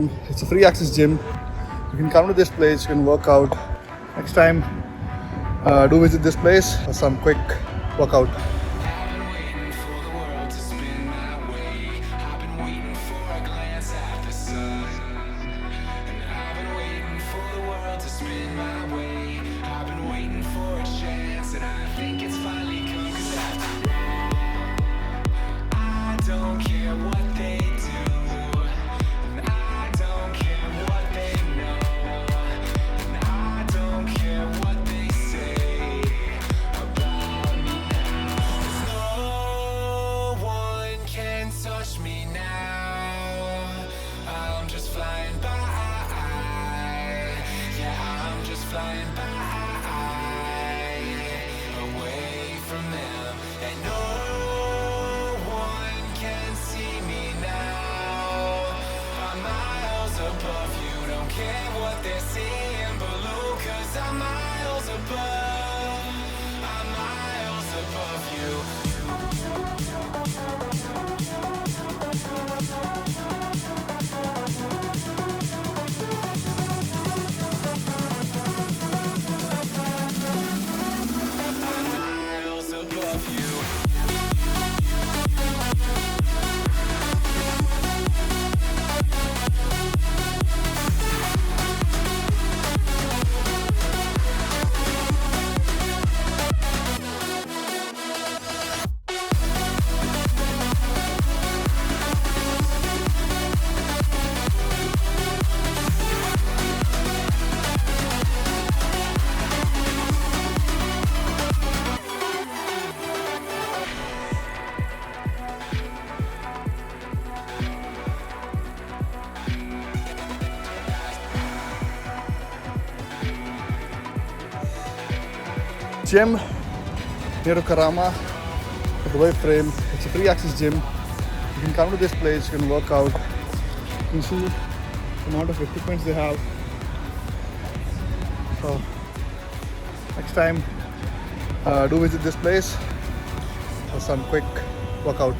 It's a free access gym. You can come to this place, you can work out. Next time, do visit this place for some quick workout. Gym near to Karama, Dubai frame. It's a free access gym. You can come to this place, you can work out. You can see the amount of equipments they have. So next time, do visit this place for some quick workout.